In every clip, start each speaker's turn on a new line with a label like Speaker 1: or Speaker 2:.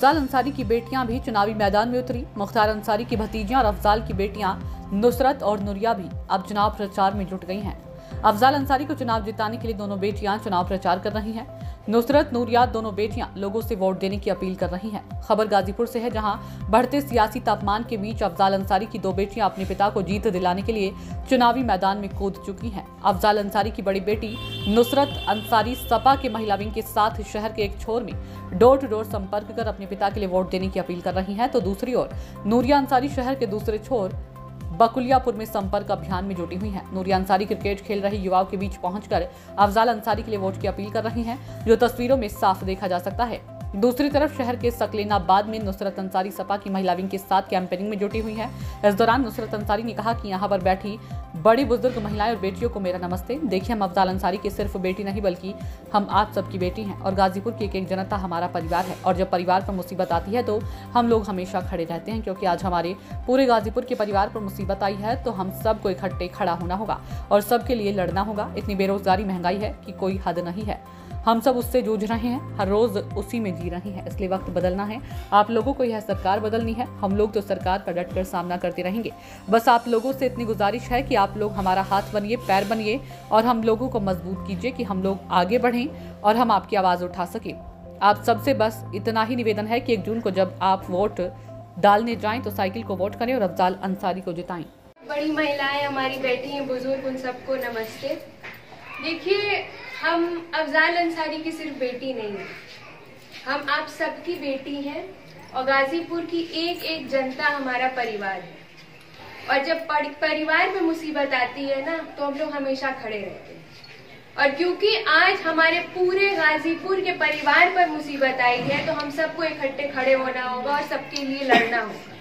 Speaker 1: अफजाल अंसारी की बेटियां भी चुनावी मैदान में उतरी। मुख्तार अंसारी की भतीजियां और अफजाल की बेटियां नुसरत और नूरिया भी अब चुनाव प्रचार में जुट गई हैं। अफजाल अंसारी को चुनाव जिताने के लिए दोनों बेटियां चुनाव प्रचार कर रही हैं। नुसरत नूरिया दोनों बेटियां लोगों से वोट देने की अपील कर रही हैं। खबर गाजीपुर से है, जहां बढ़ते सियासी तापमान के बीच अफजाल अंसारी की दो बेटियां अपने पिता को जीत दिलाने के लिए चुनावी मैदान में कूद चुकी हैं। अफजाल अंसारी की बड़ी बेटी नुसरत अंसारी सपा के महिला विंग के साथ शहर के एक छोर में डोर टू डोर संपर्क कर अपने पिता के लिए वोट देने की अपील कर रही हैं, तो दूसरी ओर नूरिया अंसारी शहर के दूसरे छोर बकुलियापुर में संपर्क अभियान में जुटी हुई हैं। नूरिया अंसारी क्रिकेट खेल रही युवाओं के बीच पहुंचकर अफजाल अंसारी के लिए वोट की अपील कर रही हैं, जो तस्वीरों में साफ देखा जा सकता है। दूसरी तरफ शहर के सकलेनाबाद में नुसरत अंसारी सपा की महिला विंग के साथ कैंपेनिंग में जुटी हुई है। इस दौरान नुसरत अंसारी ने कहा कि यहाँ पर बैठी बड़ी बुजुर्ग महिलाएं और बेटियों को मेरा नमस्ते। देखिए, हम अफजाल अंसारी की सिर्फ बेटी नहीं बल्कि हम आप सबकी बेटी हैं और गाजीपुर की एक जनता हमारा परिवार है, और जब परिवार पर मुसीबत आती है तो हम लोग हमेशा खड़े रहते हैं, क्योंकि आज हमारे पूरे गाजीपुर के परिवार पर मुसीबत आई है तो हम सबको इकट्ठे खड़ा होना होगा और सबके लिए लड़ना होगा। इतनी बेरोजगारी, महंगाई है कि कोई हद नहीं है। हम सब उससे जूझ रहे हैं, हर रोज उसी में जी रहे हैं, इसलिए वक्त बदलना है। आप लोगों को यह सरकार बदलनी है। हम लोग तो सरकार का डटकर सामना करते रहेंगे। बस आप लोगों से इतनी गुजारिश है कि आप लोग हमारा हाथ बनिए, पैर बनिए और हम लोगों को मजबूत कीजिए कि हम लोग आगे बढ़ें और हम आपकी आवाज उठा सके। आप सबसे बस इतना ही निवेदन है कि 1 जून को जब आप वोट डालने जाएं तो साइकिल को वोट करें और अफजाल अंसारी को जिताएं।
Speaker 2: बड़ी महिलाएं, हमारी बैठी हैं, बुजुर्ग, उन सबको नमस्ते। देखिए, हम अफजाल अंसारी की सिर्फ बेटी नहीं है, हम आप सबकी बेटी हैं और गाजीपुर की एक एक जनता हमारा परिवार है। और जब परिवार में मुसीबत आती है ना, तो हम लोग हमेशा खड़े रहते हैं। और क्योंकि आज हमारे पूरे गाजीपुर के परिवार पर मुसीबत आई है, तो हम सबको इकट्ठे खड़े होना होगा और सबके लिए लड़ना होगा।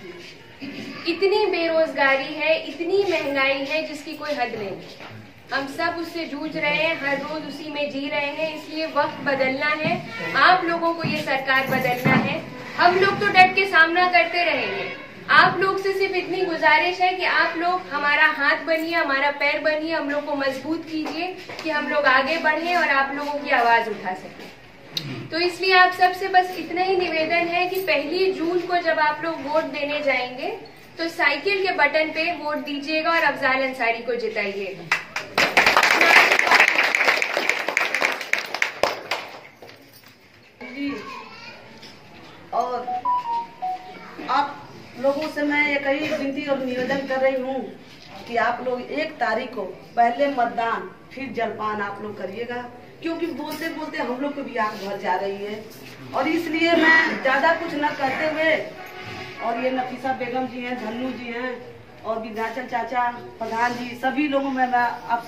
Speaker 2: इतनी बेरोजगारी है, इतनी महंगाई है जिसकी कोई हद नहीं। हम सब उससे जूझ रहे हैं, हर रोज उसी में जी रहे हैं, इसलिए वक्त बदलना है। आप लोगों को ये सरकार बदलना है। हम लोग तो डट के सामना करते रहेंगे। आप लोग से सिर्फ इतनी गुजारिश है कि आप लोग हमारा हाथ बनिए, हमारा पैर बनिए, हम लोग को मजबूत कीजिए कि हम लोग आगे बढ़े और आप लोगों की आवाज उठा सके। तो इसलिए आप सबसे बस इतना ही निवेदन है कि 1 जून को जब आप लोग वोट देने जाएंगे तो साइकिल के बटन पे वोट दीजिएगा और अफजाल अंसारी को जिताइएगा।
Speaker 3: और आप लोगों से मैं एक ही विनती और निवेदन कर रही हूँ कि आप लोग 1 तारीख को पहले मतदान फिर जलपान आप लोग करिएगा, क्योंकि बोलते बोलते हम लोग को भी आंख भर जा रही है। और इसलिए मैं ज्यादा कुछ न करते हुए, और ये नफीसा बेगम जी हैं, धन्नू जी हैं और विंध्याचल चाचा, प्रधान जी, सभी लोगों में मैं आप